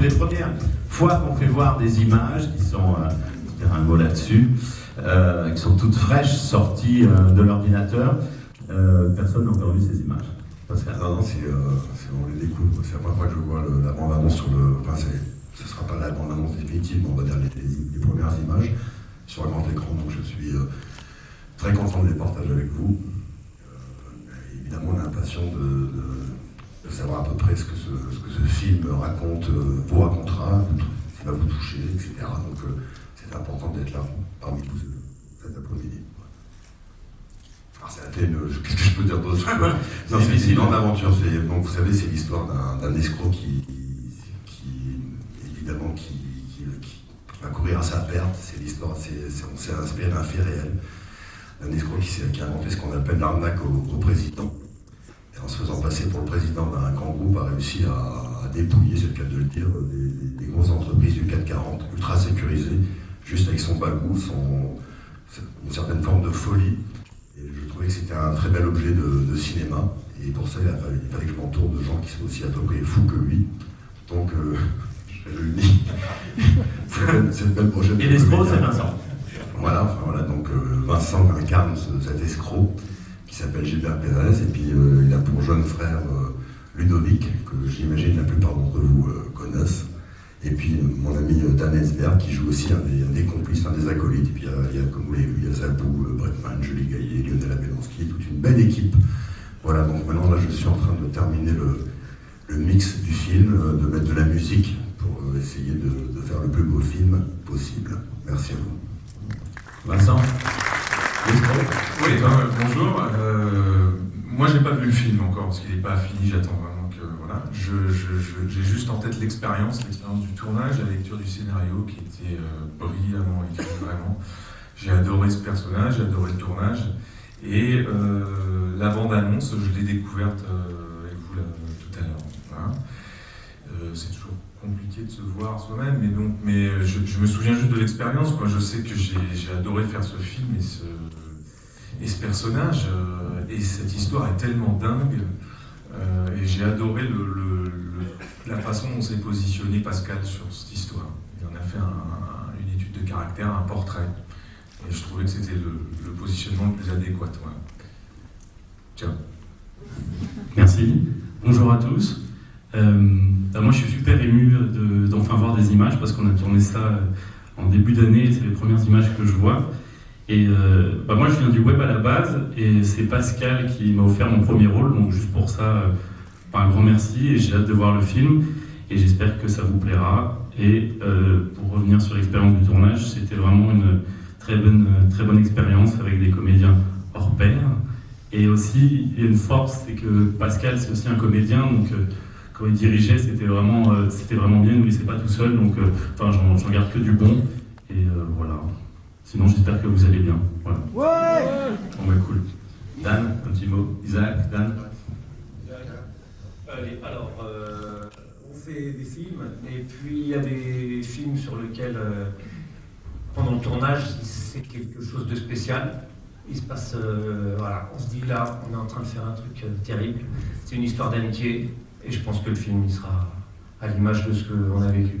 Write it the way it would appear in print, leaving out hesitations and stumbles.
les premières fois qu'on fait voir des images qui sont, je vais dire un mot là-dessus, qui sont toutes fraîches, sorties de l'ordinateur. Personne n'a encore vu ces images. Pascal. Non, on les découvre. C'est la première fois que je vois la bande-annonce sur le. Enfin, ce ne sera pas la bande-annonce définitive, mais on va dire les premières images sur un grand écran. Donc je suis très content de les partager avec vous. Évidemment, on a l'impression de savoir à peu près ce que ce film raconte, vous racontera, ce qui va vous toucher, etc. Donc c'est important d'être là parmi vous cet après-midi. Alors qu'est-ce que je peux dire d'autre? Non, c'est une grande aventure. Donc, vous savez, c'est l'histoire d'un escroc qui évidemment, va courir à sa perte. C'est l'histoire, on s'est inspiré d'un fait réel. Un escroc qui a inventé ce qu'on appelle l'arnaque au président. Et en se faisant passer pour le président d'un grand groupe, a réussi à dépouiller, c'est le cas de le dire, des grosses entreprises du CAC 40, ultra sécurisées, juste avec son bagou, une certaine forme de folie. Et je trouvais que c'était un très bel objet de cinéma. Et pour ça, il fallait que je m'entoure de gens qui sont aussi à peu près fous que lui. Donc, je réunis cette belle prochaine. Et l'escroc, c'est Vincent. Voilà, donc Vincent incarne cet escroc qui s'appelle Gilbert Pérez. Et puis, il a pour jeune frère Ludovic, que j'imagine la plupart d'entre vous connaissent. Et puis mon ami Dan Esberg qui joue aussi un des complices, un des acolytes. Et puis il y a, comme vous l'avez vu, il y a Zabou, Bretman, Julie Gaillet, Lionel Abelonski, toute une belle équipe. Voilà, donc maintenant là je suis en train de terminer le mix du film, de mettre de la musique pour essayer de faire le plus beau film possible. Merci à vous. Vincent. Oui, bonjour. Moi j'ai pas vu le film encore parce qu'il n'est pas fini, j'attends vraiment que voilà. J'ai juste en tête l'expérience du tournage, la lecture du scénario qui était brillamment écrit, vraiment. J'ai adoré ce personnage, j'ai adoré le tournage. Et la bande-annonce, je l'ai découverte avec vous tout à l'heure. Voilà. C'est toujours compliqué de se voir soi-même, mais je me souviens juste de l'expérience. Je sais que j'ai adoré faire ce film et ce personnage, et cette histoire est tellement dingue. Et j'ai adoré la façon dont s'est positionné Pascal sur cette histoire. Il en a fait une étude de caractère, un portrait. Et je trouvais que c'était le positionnement le plus adéquat. Voilà. Tiens. Merci. Bonjour à tous. Moi, je suis super ému d'enfin voir des images parce qu'on a tourné ça en début d'année. C'est les premières images que je vois. Et moi, je viens du web à la base et c'est Pascal qui m'a offert mon premier rôle. Donc, juste pour ça, un grand merci et j'ai hâte de voir le film. Et j'espère que ça vous plaira. Et pour revenir sur l'expérience du tournage, c'était vraiment une très bonne expérience avec des comédiens hors pair. Et aussi, il y a une force, c'est que Pascal, c'est aussi un comédien, donc quand il dirigeait, c'était vraiment bien, il ne nous laissait pas tout seul, donc j'en garde que du bon. Et voilà. Sinon, j'espère que vous allez bien. Voilà. Ouais. Bon, bah, cool. Dan, un petit mot. Isaac, Dan. Allez, alors, on fait des films, et puis il y a des films sur lesquels, pendant le tournage, c'est quelque chose de spécial. Il se passe, voilà, on se dit là, on est en train de faire un truc terrible. C'est une histoire d'amitié, et je pense que le film il sera à l'image de ce qu'on a vécu.